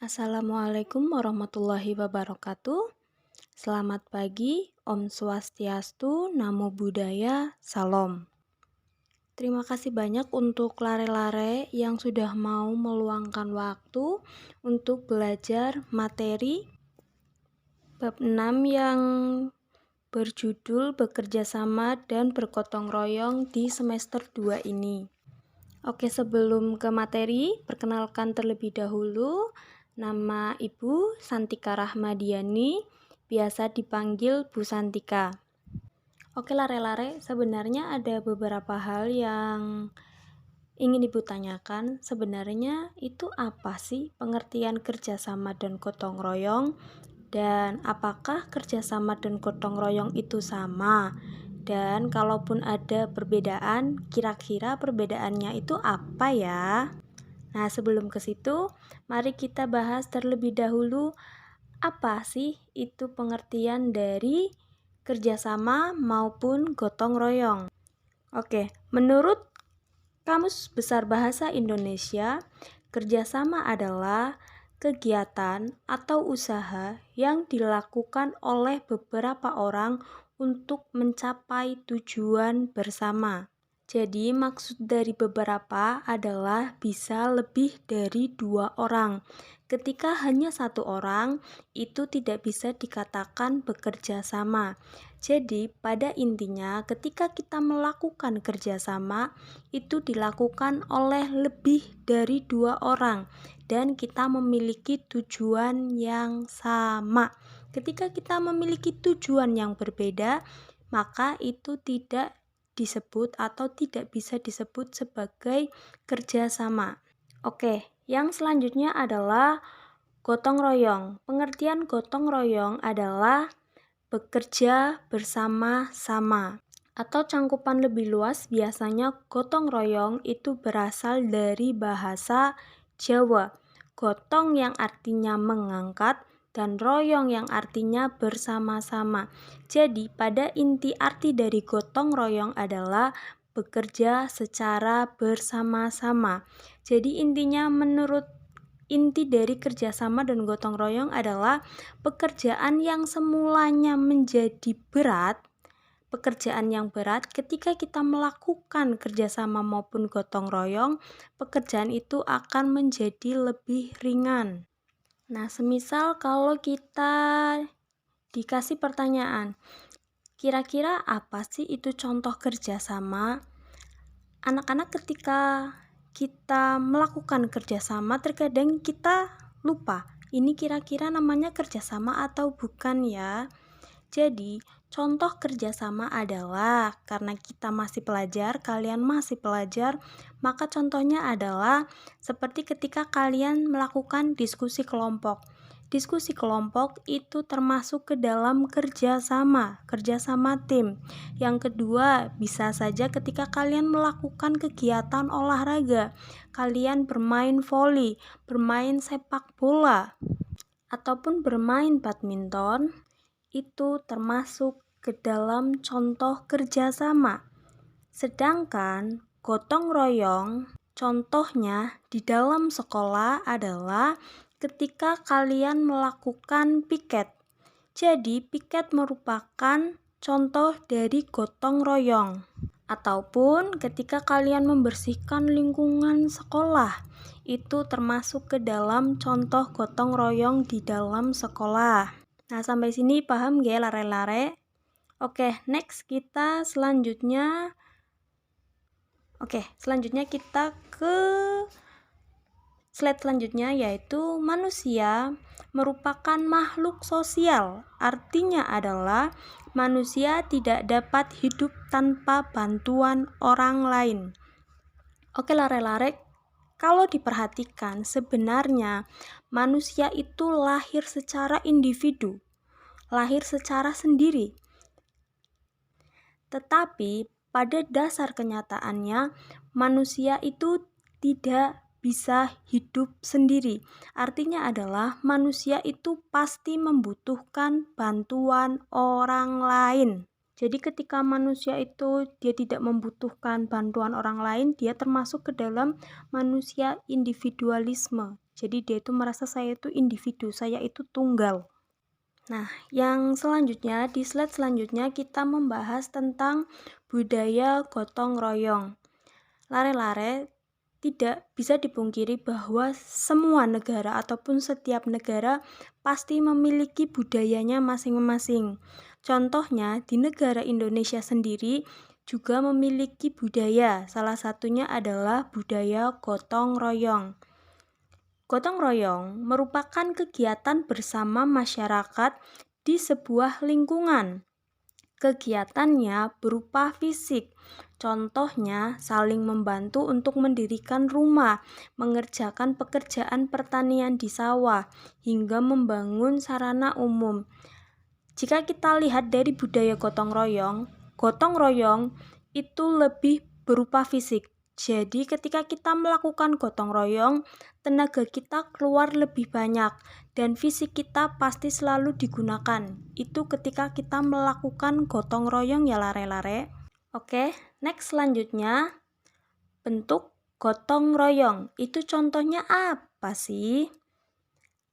Assalamualaikum warahmatullahi wabarakatuh. Selamat pagi, Om Swastiastu, Namo Buddhaya, Salam. Terima kasih banyak untuk lare-lare yang sudah mau meluangkan waktu untuk belajar materi bab 6 yang berjudul bekerja sama dan bergotong royong di semester 2 ini. Oke, sebelum ke materi, perkenalkan terlebih dahulu. Nama Ibu Santika Rahmadiani, biasa dipanggil Bu Santika. Oke lare-lare, sebenarnya ada beberapa hal yang ingin Ibu tanyakan. Sebenarnya itu apa sih pengertian kerjasama dan gotong royong? Dan apakah kerjasama dan gotong royong itu sama? Dan kalaupun ada perbedaan, kira-kira perbedaannya itu apa ya? Nah, sebelum ke situ, mari kita bahas terlebih dahulu apa sih itu pengertian dari kerjasama maupun gotong royong. Oke, menurut Kamus Besar Bahasa Indonesia, kerjasama adalah kegiatan atau usaha yang dilakukan oleh beberapa orang untuk mencapai tujuan bersama. Jadi maksud dari beberapa adalah bisa lebih dari 2 orang. Ketika hanya 1 orang, itu tidak bisa dikatakan bekerja sama. Jadi pada intinya ketika kita melakukan kerjasama, itu dilakukan oleh lebih dari 2 orang dan kita memiliki tujuan yang sama. Ketika kita memiliki tujuan yang berbeda, maka itu tidak disebut atau tidak bisa disebut sebagai kerjasama. Oke, yang selanjutnya adalah gotong royong. Pengertian gotong royong adalah bekerja bersama-sama. Atau cangkupan lebih luas, biasanya gotong royong itu berasal dari bahasa Jawa. Gotong yang artinya mengangkat dan royong yang artinya bersama-sama. Jadi pada inti arti dari gotong royong adalah bekerja secara bersama-sama. Jadi intinya menurut inti dari kerjasama dan gotong royong adalah pekerjaan yang semulanya menjadi berat, pekerjaan yang berat ketika kita melakukan kerjasama maupun gotong royong, pekerjaan itu akan menjadi lebih ringan. Nah, semisal kalau kita dikasih pertanyaan, kira-kira apa sih itu contoh kerjasama? Anak-anak ketika kita melakukan kerjasama, terkadang kita lupa, ini kira-kira namanya kerjasama atau bukan ya? Jadi, contoh kerjasama adalah, karena kita masih pelajar, kalian masih pelajar, maka contohnya adalah seperti ketika kalian melakukan diskusi kelompok. Diskusi kelompok itu termasuk ke dalam kerjasama tim. Yang kedua, bisa saja ketika kalian melakukan kegiatan olahraga, kalian bermain voli, bermain sepak bola, ataupun bermain badminton, itu termasuk ke dalam contoh kerjasama. Sedangkan gotong royong, contohnya di dalam sekolah adalah ketika kalian melakukan piket. Jadi piket merupakan contoh dari gotong royong. Ataupun ketika kalian membersihkan lingkungan sekolah, itu termasuk ke dalam contoh gotong royong di dalam sekolah. Nah, sampai sini paham gak lare-lare? Oke, next kita selanjutnya kita ke slide selanjutnya, yaitu manusia merupakan makhluk sosial. Artinya adalah manusia tidak dapat hidup tanpa bantuan orang lain. Oke lare-lare, kalau diperhatikan sebenarnya manusia itu lahir secara individu, lahir secara sendiri. Tetapi pada dasar kenyataannya manusia itu tidak bisa hidup sendiri. Artinya adalah manusia itu pasti membutuhkan bantuan orang lain. Jadi ketika manusia itu dia tidak membutuhkan bantuan orang lain, dia termasuk ke dalam manusia individualisme. Jadi dia itu merasa saya itu individu, saya itu tunggal. Nah, yang selanjutnya, di slide selanjutnya kita membahas tentang budaya gotong royong. Lare-lare, tidak bisa dipungkiri bahwa semua negara ataupun setiap negara pasti memiliki budayanya masing-masing. Contohnya, di negara Indonesia sendiri juga memiliki budaya. Salah satunya adalah budaya gotong royong. Gotong royong merupakan kegiatan bersama masyarakat di sebuah lingkungan. Kegiatannya berupa fisik, contohnya saling membantu untuk mendirikan rumah, mengerjakan pekerjaan pertanian di sawah, hingga membangun sarana umum. Jika kita lihat dari budaya gotong royong itu lebih berupa fisik. Jadi ketika kita melakukan gotong royong, tenaga kita keluar lebih banyak dan fisik kita pasti selalu digunakan. Itu ketika kita melakukan gotong royong ya lare-lare. Oke, next selanjutnya bentuk gotong royong. Itu contohnya apa sih?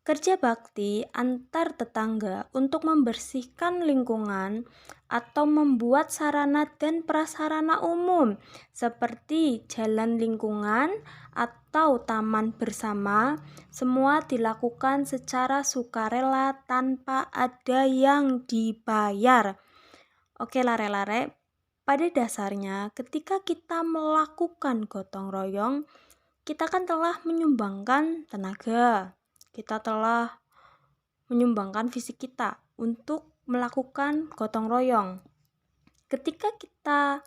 Kerja bakti antar tetangga untuk membersihkan lingkungan atau membuat sarana dan prasarana umum seperti jalan lingkungan atau taman bersama, semua dilakukan secara sukarela tanpa ada yang dibayar. Oke lare-lare, pada dasarnya ketika kita melakukan gotong royong, kita kan telah menyumbangkan tenaga, kita telah menyumbangkan fisik kita untuk melakukan gotong royong. Ketika kita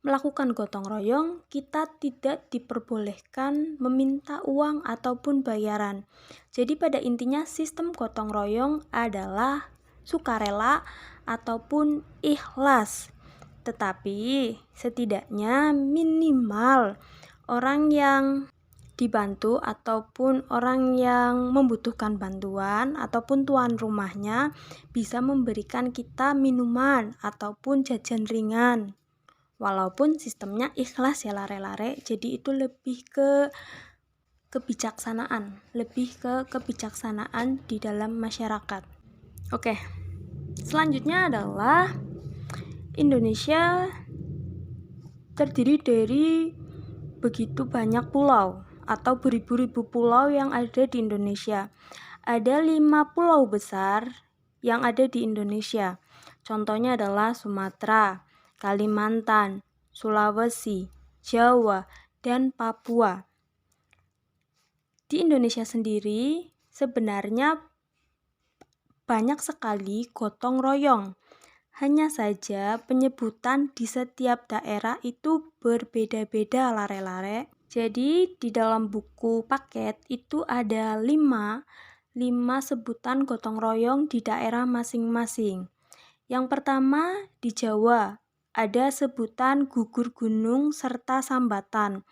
melakukan gotong royong, kita tidak diperbolehkan meminta uang ataupun bayaran. Jadi pada intinya sistem gotong royong adalah sukarela ataupun ikhlas. Tetapi setidaknya minimal orang yang dibantu ataupun orang yang membutuhkan bantuan ataupun tuan rumahnya bisa memberikan kita minuman ataupun jajan ringan. Walaupun sistemnya ikhlas ya lare-lare, jadi itu lebih ke kebijaksanaan, di dalam masyarakat. Oke, selanjutnya adalah Indonesia terdiri dari begitu banyak pulau atau beribu-ribu pulau yang ada di Indonesia. Ada 5 pulau besar yang ada di Indonesia. Contohnya adalah Sumatera, Kalimantan, Sulawesi, Jawa, dan Papua. Di Indonesia sendiri sebenarnya banyak sekali gotong royong. Hanya saja penyebutan di setiap daerah itu berbeda-beda lare-lare. Jadi di dalam buku paket itu ada 5 sebutan gotong royong di daerah masing-masing. Yang pertama di Jawa ada sebutan gugur gunung serta sambatan.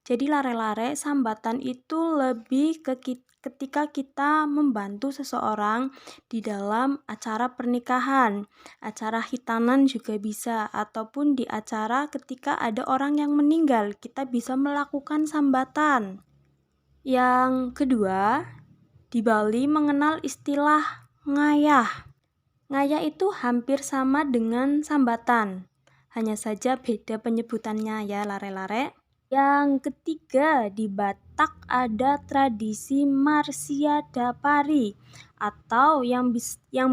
Jadi lare-lare sambatan itu lebih ke ketika kita membantu seseorang di dalam acara pernikahan, acara hitanan juga bisa, ataupun di acara ketika ada orang yang meninggal, kita bisa melakukan sambatan. Yang kedua, di Bali mengenal istilah ngayah. Ngayah itu hampir sama dengan sambatan, hanya saja beda penyebutannya ya lare-lare. Yang ketiga, di Batak ada tradisi Marsiadapari atau yang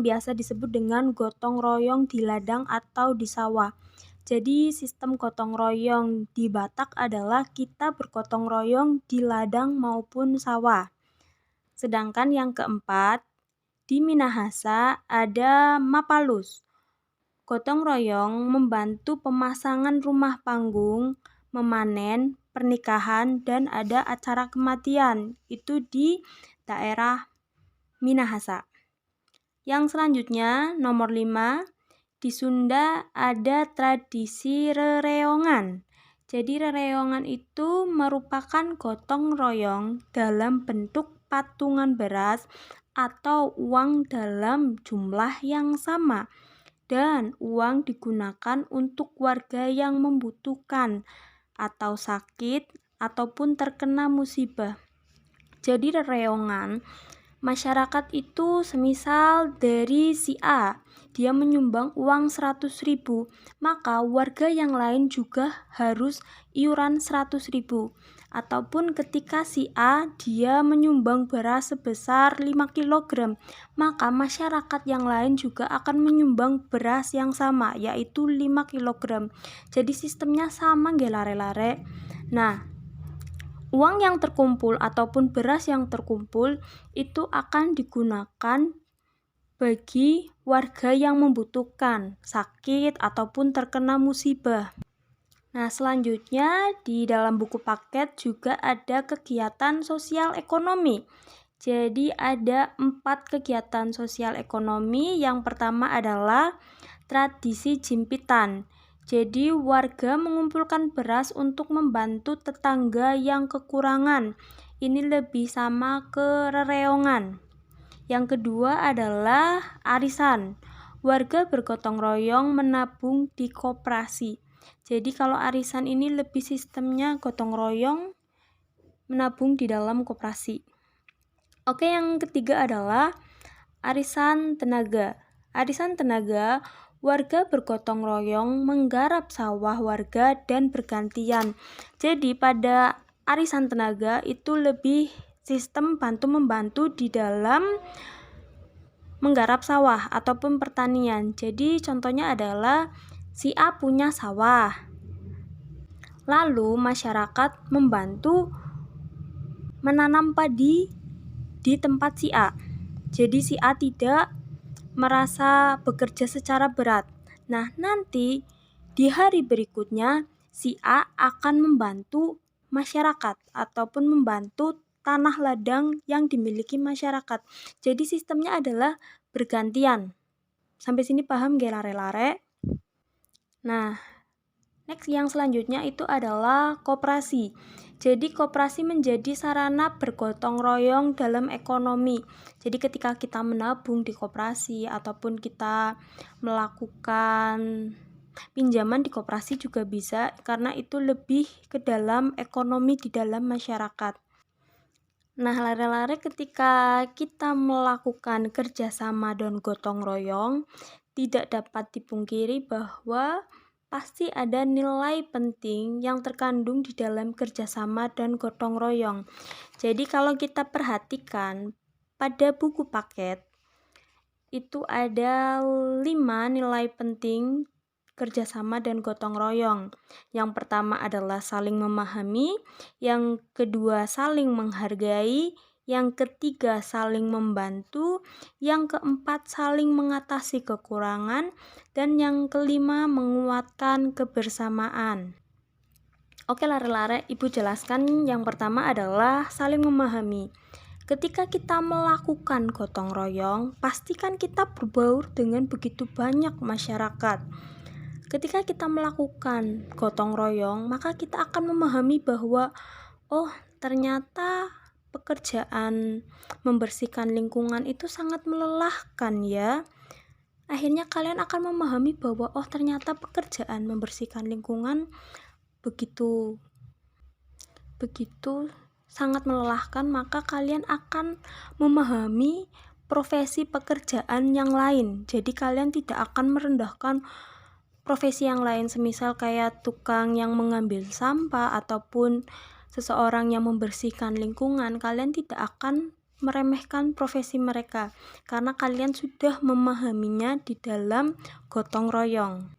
biasa disebut dengan gotong royong di ladang atau di sawah. Jadi sistem gotong royong di Batak adalah kita bergotong royong di ladang maupun sawah. Sedangkan yang keempat, di Minahasa ada Mapalus. Gotong royong membantu pemasangan rumah panggung, memanen, pernikahan, dan ada acara kematian. Itu di daerah Minahasa. Yang selanjutnya, nomor 5, di Sunda ada tradisi rereongan. Jadi rereongan itu merupakan gotong royong dalam bentuk patungan beras atau uang dalam jumlah yang sama. dan uang digunakan untuk warga yang membutuhkan atau sakit ataupun terkena musibah. Jadi rereongan masyarakat itu semisal dari si A, dia menyumbang uang 100.000, maka warga yang lain juga harus iuran 100.000. Ataupun ketika si A dia menyumbang beras sebesar 5 kg, maka masyarakat yang lain juga akan menyumbang beras yang sama, yaitu 5 kg. Jadi sistemnya sama nggih lare-lare. Nah, uang yang terkumpul ataupun beras yang terkumpul itu akan digunakan bagi warga yang membutuhkan, sakit ataupun terkena musibah. Nah, selanjutnya di dalam buku paket juga ada kegiatan sosial ekonomi. Jadi ada 4 kegiatan sosial ekonomi. Yang pertama adalah tradisi jimpitan. Jadi warga mengumpulkan beras untuk membantu tetangga yang kekurangan. Ini lebih sama ke rereongan. Yang kedua adalah arisan. Warga bergotong royong menabung di koperasi. Jadi kalau arisan ini lebih sistemnya gotong royong menabung di dalam koperasi. Oke, yang ketiga adalah arisan tenaga. Arisan tenaga, warga bergotong royong menggarap sawah warga dan bergantian. Jadi pada arisan tenaga itu lebih sistem bantu-membantu di dalam menggarap sawah ataupun pertanian. Jadi contohnya adalah si A punya sawah, lalu masyarakat membantu menanam padi di tempat si A. Jadi si A tidak merasa bekerja secara berat. Nah, nanti di hari berikutnya si A akan membantu masyarakat ataupun membantu tanah ladang yang dimiliki masyarakat. Jadi sistemnya adalah bergantian. Sampai sini paham gak lare-lare? Nah, next yang selanjutnya itu adalah koperasi. Jadi koperasi menjadi sarana bergotong royong dalam ekonomi. Jadi ketika kita menabung di koperasi ataupun kita melakukan pinjaman di koperasi juga bisa, karena itu lebih ke dalam ekonomi di dalam masyarakat. Nah, lare-lare ketika kita melakukan kerjasama dan gotong royong, tidak dapat dipungkiri bahwa pasti ada nilai penting yang terkandung di dalam kerjasama dan gotong royong. Jadi kalau kita perhatikan pada buku paket, itu ada 5 nilai penting kerjasama dan gotong royong. Yang pertama adalah saling memahami, yang kedua saling menghargai, yang ketiga saling membantu, yang keempat saling mengatasi kekurangan, dan yang kelima menguatkan kebersamaan. Oke lare-lare, Ibu jelaskan yang pertama adalah saling memahami. Ketika kita melakukan gotong royong, pastikan kita berbaur dengan begitu banyak masyarakat. Ketika kita melakukan gotong royong, maka kita akan memahami bahwa oh, ternyata pekerjaan membersihkan lingkungan itu sangat melelahkan ya. Akhirnya kalian akan memahami bahwa oh, ternyata pekerjaan membersihkan lingkungan begitu sangat melelahkan, maka kalian akan memahami profesi pekerjaan yang lain. Jadi kalian tidak akan merendahkan profesi yang lain, semisal kayak tukang yang mengambil sampah ataupun seseorang yang membersihkan lingkungan. Kalian tidak akan meremehkan profesi mereka karena kalian sudah memahaminya di dalam gotong royong.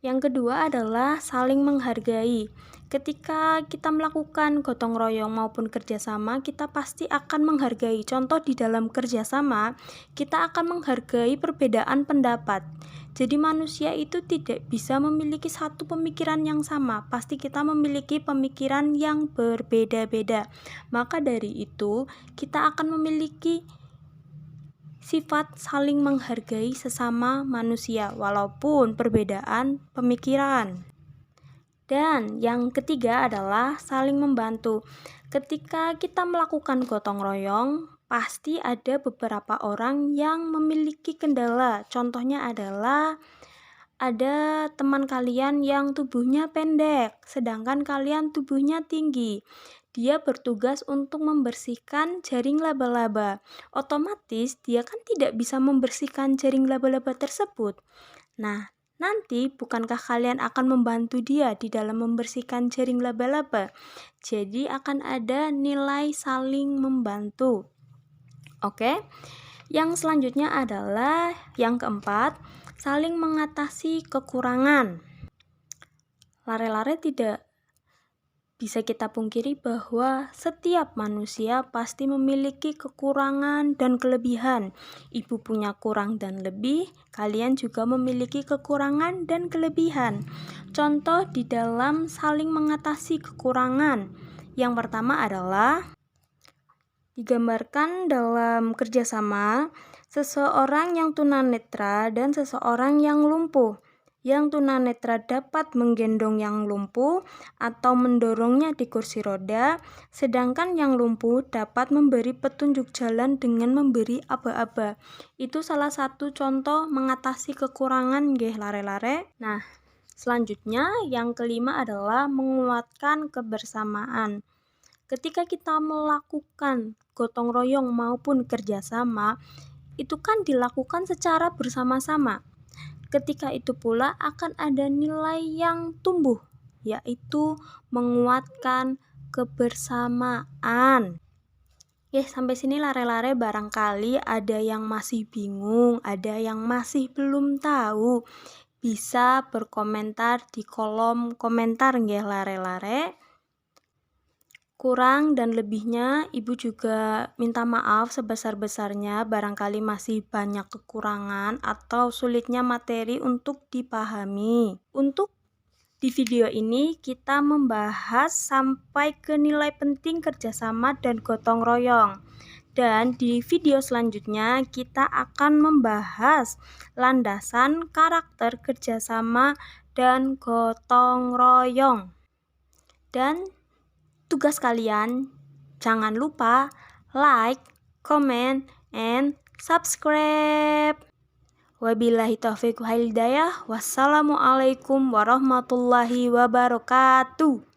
Yang kedua adalah saling menghargai. Ketika kita melakukan gotong royong maupun kerjasama, kita pasti akan menghargai. Contoh di dalam kerjasama, kita akan menghargai perbedaan pendapat. Jadi manusia itu tidak bisa memiliki satu pemikiran yang sama. Pasti kita memiliki pemikiran yang berbeda-beda. Maka dari itu, kita akan memiliki sifat saling menghargai sesama manusia walaupun perbedaan pemikiran. Dan yang ketiga adalah saling membantu. Ketika kita melakukan gotong royong, pasti ada beberapa orang yang memiliki kendala. Contohnya adalah ada teman kalian yang tubuhnya pendek, sedangkan kalian tubuhnya tinggi. Dia bertugas untuk membersihkan jaring laba-laba. Otomatis dia kan tidak bisa membersihkan jaring laba-laba tersebut. Nah, nanti bukankah kalian akan membantu dia di dalam membersihkan jaring laba-laba? Jadi akan ada nilai saling membantu. Oke. Yang selanjutnya adalah yang keempat, saling mengatasi kekurangan. Lare-lare tidak bisa kita pungkiri bahwa setiap manusia pasti memiliki kekurangan dan kelebihan. Ibu punya kurang dan lebih, kalian juga memiliki kekurangan dan kelebihan. Contoh di dalam saling mengatasi kekurangan. Yang pertama adalah digambarkan dalam kerjasama seseorang yang tunanetra dan seseorang yang lumpuh. Yang tunanetra dapat menggendong yang lumpuh atau mendorongnya di kursi roda, sedangkan yang lumpuh dapat memberi petunjuk jalan dengan memberi aba-aba. Itu salah satu contoh mengatasi kekurangan nggih lare-lare. Nah, selanjutnya yang kelima adalah menguatkan kebersamaan. Ketika kita melakukan gotong royong maupun kerjasama, itu kan dilakukan secara bersama-sama. Ketika itu pula akan ada nilai yang tumbuh, yaitu menguatkan kebersamaan. Sampai sini lare-lare barangkali ada yang masih bingung, ada yang masih belum tahu. Bisa berkomentar di kolom komentar nggih lare-lare. Kurang dan lebihnya ibu juga minta maaf sebesar-besarnya, barangkali masih banyak kekurangan atau sulitnya materi untuk dipahami. Untuk di video ini kita membahas sampai ke nilai penting kerjasama dan gotong royong. Dan di video selanjutnya kita akan membahas landasan karakter kerjasama dan gotong royong. Dan tugas kalian, jangan lupa like, comment, and subscribe. Wabillahi taufiq wal hidayah. Wassalamualaikum warahmatullahi wabarakatuh.